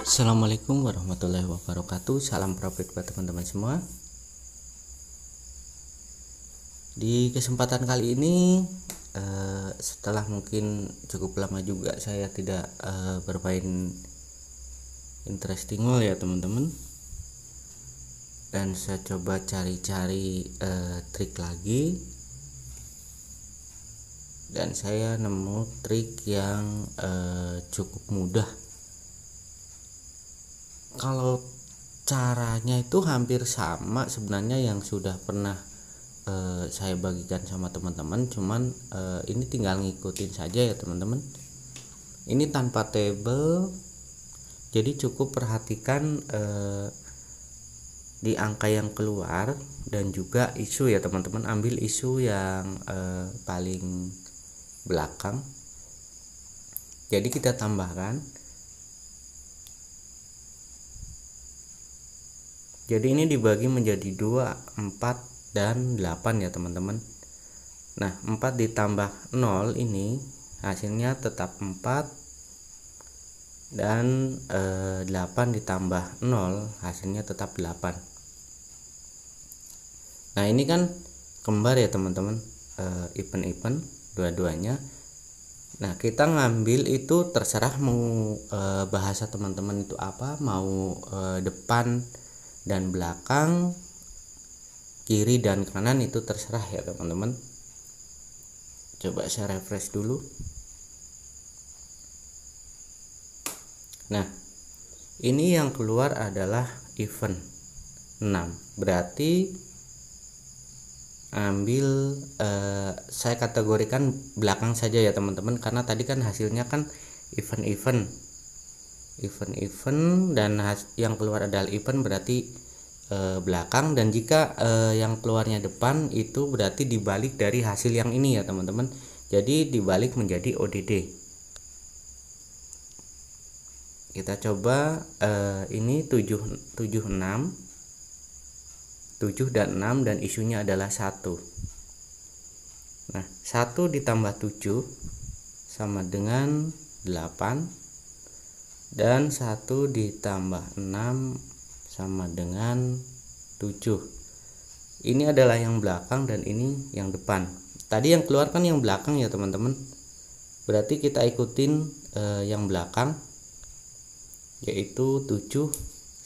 Assalamualaikum warahmatullahi wabarakatuh. Salam profit buat teman-teman semua. Di kesempatan kali ini setelah mungkin cukup lama juga saya tidak bermain interesting wall ya teman-teman, dan saya coba cari-cari trik lagi, dan saya nemu trik yang cukup mudah. Kalau caranya itu hampir sama sebenarnya yang sudah pernah saya bagikan sama teman-teman, cuman ini tinggal ngikutin saja ya teman-teman. Ini tanpa table, jadi cukup perhatikan di angka yang keluar dan juga isu ya teman-teman. Ambil isu yang paling belakang, jadi kita tambahkan. Jadi ini dibagi menjadi 2, 4, dan 8 ya teman-teman. Nah, 4 ditambah 0 ini hasilnya tetap 4, dan 8 ditambah 0 hasilnya tetap 8. Nah, ini kan kembar ya teman-teman, even dua-duanya. Nah, kita ngambil itu terserah mau bahasa teman-teman itu apa, mau depan dan belakang, kiri dan kanan, itu terserah ya teman-teman. Coba saya refresh dulu. Nah, ini yang keluar adalah even 6, berarti ambil saya kategorikan belakang saja ya teman-teman, karena tadi kan hasilnya kan even dan yang keluar adalah even, berarti belakang. Dan jika yang keluarnya depan itu berarti dibalik dari hasil yang ini ya teman-teman, jadi dibalik menjadi ODD. Kita coba ini 7 dan 6 dan isunya adalah 1. Nah, 1 ditambah 7 sama dengan 8, dan 1 ditambah 6 sama dengan 7. Ini adalah yang belakang dan ini yang depan. Tadi yang keluar kan yang belakang ya teman-teman, berarti kita ikutin yang belakang, yaitu 7.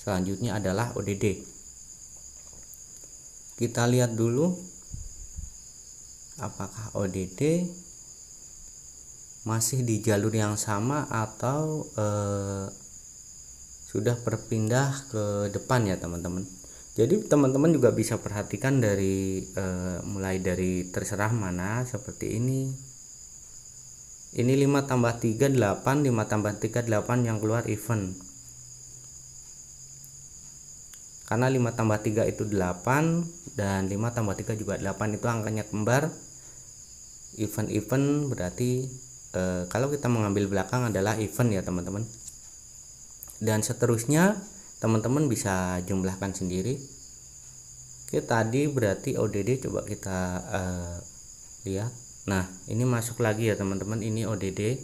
Selanjutnya adalah ODD. Kita lihat dulu apakah ODD masih di jalur yang sama atau sudah berpindah ke depan ya teman-teman. Jadi teman-teman juga bisa perhatikan dari mulai dari terserah mana, seperti ini 5 tambah 3 8, 5 tambah 3 8, yang keluar even, karena 5 tambah 3 itu 8 dan 5 tambah 3 juga 8, itu angkanya kembar, even berarti kalau kita mengambil belakang adalah even ya teman-teman. Dan seterusnya teman-teman bisa jumlahkan sendiri. Oke, tadi berarti ODD, coba kita lihat. Nah, ini masuk lagi ya teman-teman, ini ODD,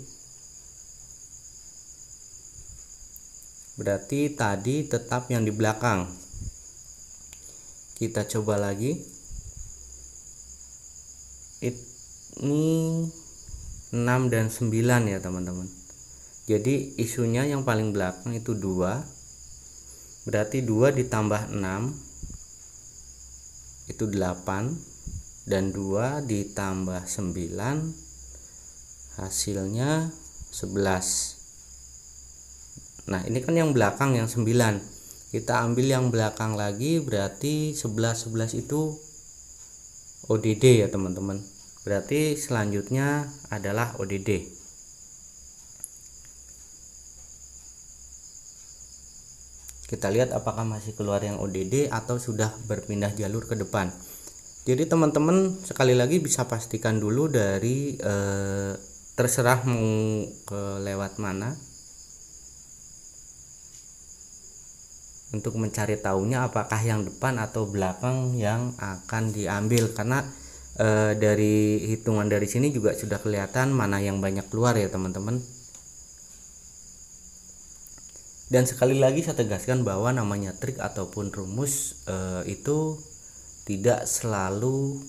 berarti tadi tetap yang di belakang. Kita coba lagi, ini 6 dan 9 ya teman-teman. Jadi isunya yang paling belakang itu 2, berarti 2 ditambah 6 itu 8, dan 2 ditambah 9 hasilnya 11. Nah, ini kan yang belakang yang 9, kita ambil yang belakang lagi, berarti 11 itu ODD ya teman-teman. Berarti selanjutnya adalah ODD. Kita lihat apakah masih keluar yang ODD atau sudah berpindah jalur ke depan. Jadi teman-teman sekali lagi bisa pastikan dulu dari terserah mau ke lewat mana, untuk mencari tahunya apakah yang depan atau belakang yang akan diambil, karena dari hitungan dari sini juga sudah kelihatan mana yang banyak keluar ya teman-teman. Dan sekali lagi saya tegaskan bahwa namanya trik ataupun rumus itu tidak selalu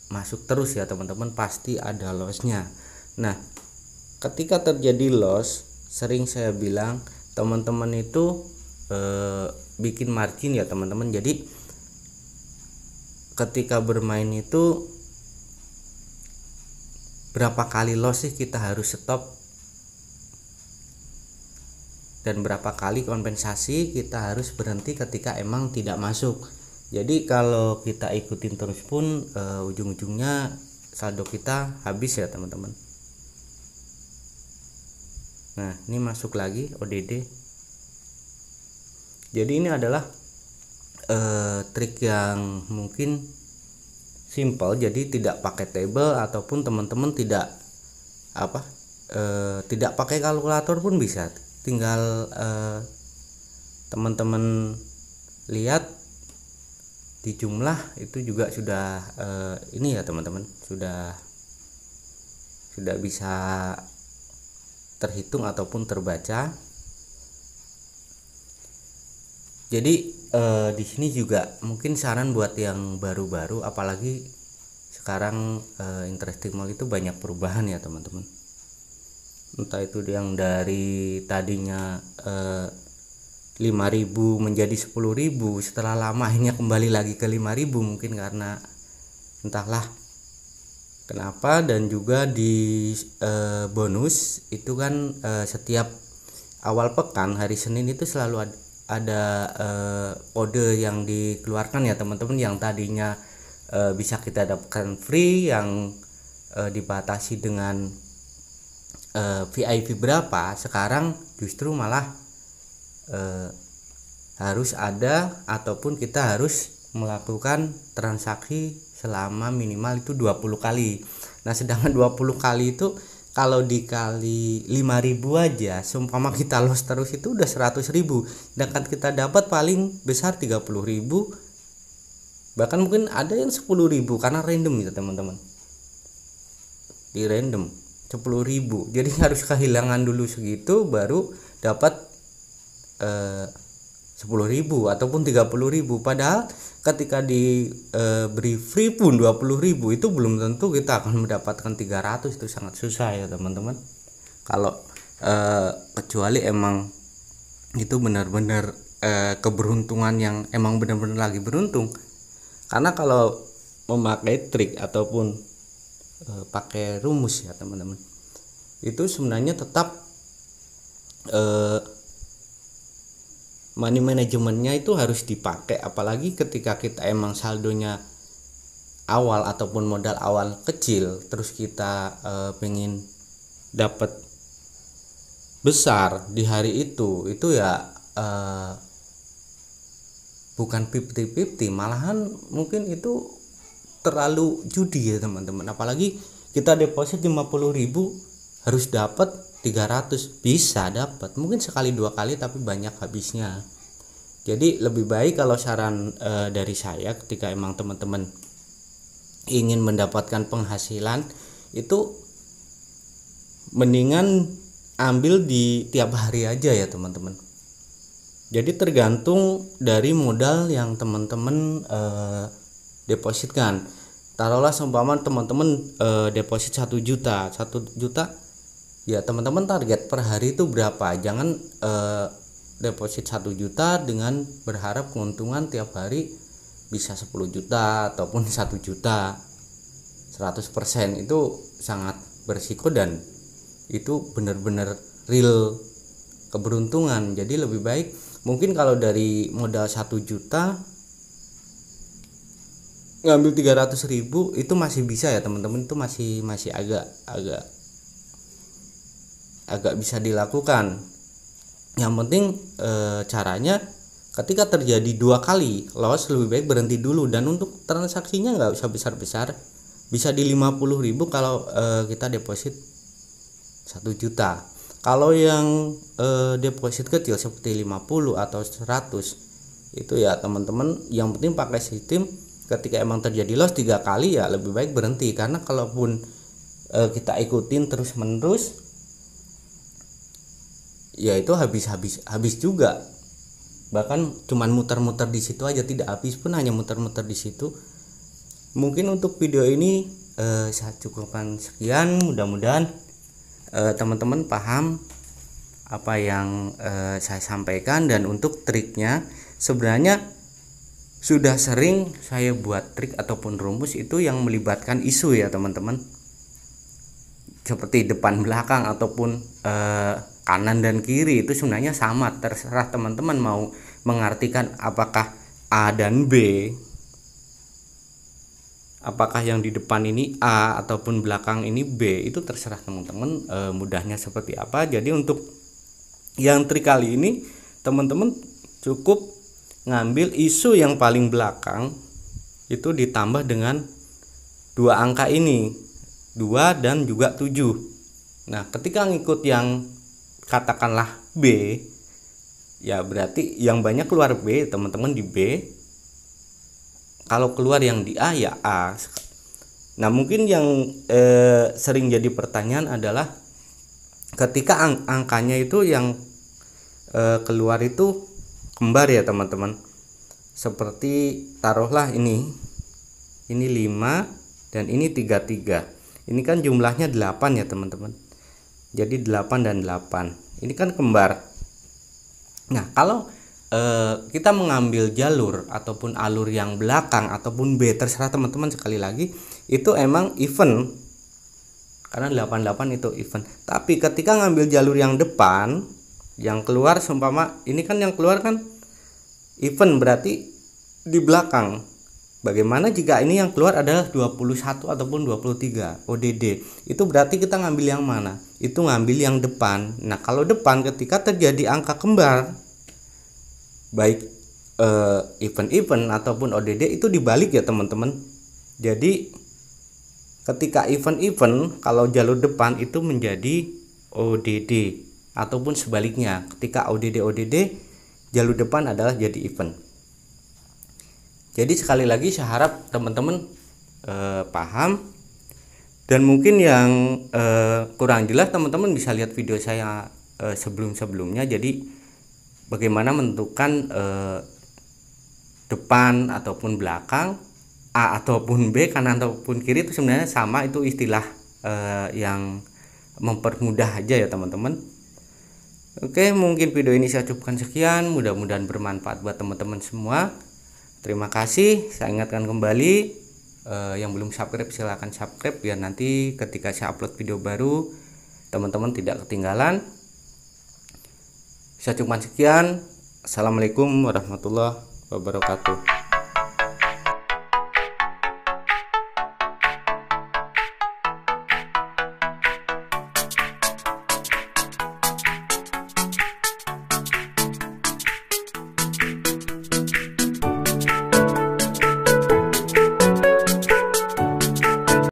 masuk terus ya teman-teman, pasti ada lossnya. Nah, ketika terjadi loss, sering saya bilang teman-teman itu bikin margin ya teman-teman. Jadi ketika bermain itu berapa kali loss sih kita harus stop, dan berapa kali kompensasi kita harus berhenti ketika emang tidak masuk. Jadi kalau kita ikutin terus pun ujung-ujungnya saldo kita habis ya teman-teman. Nah, ini masuk lagi ODD. Jadi ini adalah trik yang mungkin simple, jadi tidak pakai table ataupun teman-teman tidak tidak pakai kalkulator pun bisa. Tinggal teman-teman lihat di jumlah itu juga sudah ini ya teman-teman, sudah bisa terhitung ataupun terbaca. Jadi di sini juga mungkin saran buat yang baru-baru, apalagi sekarang interesting mall itu banyak perubahan ya teman-teman. Entah itu yang dari tadinya 5.000 menjadi 10.000, setelah lama akhirnya kembali lagi ke 5.000, mungkin karena entahlah kenapa. Dan juga di bonus itu kan setiap awal pekan hari Senin itu selalu ada kode yang dikeluarkan ya teman-teman, yang tadinya bisa kita dapatkan free, yang dibatasi dengan VIP berapa, sekarang justru malah harus ada ataupun kita harus melakukan transaksi selama minimal itu 20 kali. Nah, sedangkan 20 kali itu kalau dikali 5.000 aja, seumpama kita loss terus itu udah 100.000, sedangkan kita dapat paling besar 30.000, bahkan mungkin ada yang 10.000 karena random ya teman-teman, di random 10.000. Jadi harus kehilangan dulu segitu baru dapat 10.000 ataupun 30.000. Padahal ketika diberi free pun 20.000 itu belum tentu kita akan mendapatkan 300. Itu sangat susah ya teman-teman. Kalau kecuali emang itu benar-benar keberuntungan yang emang benar-benar lagi beruntung. Karena kalau memakai trik ataupun pakai rumus ya teman-teman, itu sebenarnya tetap money manajemennya itu harus dipakai, apalagi ketika kita emang saldonya awal ataupun modal awal kecil, terus kita pengen dapat besar di hari itu ya bukan 50-50, malahan mungkin itu terlalu judi ya teman-teman. Apalagi kita deposit 50.000 harus dapat 300, bisa dapat mungkin sekali dua kali tapi banyak habisnya. Jadi lebih baik kalau saran dari saya, ketika emang teman-teman ingin mendapatkan penghasilan itu mendingan ambil di tiap hari aja ya teman-teman. Jadi tergantung dari modal yang teman-teman depositkan. Taruhlah seumpama teman-teman deposit 1 juta ya teman-teman, target per hari itu berapa. Jangan deposit 1 juta dengan berharap keuntungan tiap hari bisa 10 juta ataupun 1 juta 100%. Itu sangat berisiko dan itu benar-benar real keberuntungan. Jadi lebih baik mungkin kalau dari modal 1 juta ngambil 300.000 itu masih bisa ya teman-teman, itu masih agak bisa dilakukan. Yang penting caranya ketika terjadi 2 kali loss lebih baik berhenti dulu, dan untuk transaksinya nggak usah besar-besar, bisa di 50.000 kalau kita deposit 1 juta. Kalau yang deposit kecil seperti 50 atau 100 itu ya teman-teman, yang penting pakai sistem ketika emang terjadi loss 3 kali ya lebih baik berhenti. Karena kalaupun kita ikutin terus menerus ya itu habis juga, bahkan cuman muter-muter di situ aja, tidak habis pun, hanya muter-muter di situ. Mungkin untuk video ini saya cukupkan sekian. Mudah-mudahan teman-teman paham apa yang saya sampaikan. Dan untuk triknya, sebenarnya sudah sering saya buat trik ataupun rumus itu yang melibatkan isu ya teman-teman, seperti depan belakang ataupun kanan dan kiri. Itu sebenarnya sama, terserah teman-teman mau mengartikan apakah A dan B, apakah yang di depan ini A ataupun belakang ini B, itu terserah teman-teman mudahnya seperti apa. Jadi untuk yang trik kali ini teman-teman cukup ngambil isu yang paling belakang itu ditambah dengan dua angka ini, 2 dan juga 7. Nah, ketika ngikut yang katakanlah B, ya berarti yang banyak keluar B, teman-teman di B. Kalau keluar yang di A ya A. Nah, mungkin yang sering jadi pertanyaan adalah ketika angkanya itu yang keluar itu kembar ya teman-teman. Seperti taruhlah ini 5 dan ini 33. Ini kan jumlahnya 8 ya teman-teman. Jadi 8 dan 8. Ini kan kembar. Nah, kalau kita mengambil jalur ataupun alur yang belakang ataupun B, terserah teman-teman, sekali lagi itu emang even, karena 88 itu even. Tapi ketika ngambil jalur yang depan, yang keluar seumpama ini kan yang keluar kan even, berarti di belakang. Bagaimana jika ini yang keluar adalah 21 ataupun 23 ODD? Itu berarti kita ngambil yang mana? Itu ngambil yang depan. Nah, kalau depan ketika terjadi angka kembar, baik even ataupun ODD, itu dibalik ya teman-teman. Jadi ketika even kalau jalur depan itu menjadi ODD, ataupun sebaliknya, ketika ODD jalur depan adalah jadi even. Jadi sekali lagi saya harap teman-teman paham. Dan mungkin yang kurang jelas teman-teman bisa lihat video saya sebelum-sebelumnya. Jadi bagaimana menentukan depan ataupun belakang, A ataupun B, kanan ataupun kiri, itu sebenarnya sama, itu istilah yang mempermudah aja ya teman-teman. Oke, mungkin video ini saya cukupkan sekian. Mudah-mudahan bermanfaat buat teman-teman semua. Terima kasih. Saya ingatkan kembali, yang belum subscribe silahkan subscribe, biar nanti ketika saya upload video baru teman-teman tidak ketinggalan. Saya cukupkan sekian. Assalamualaikum warahmatullahi wabarakatuh.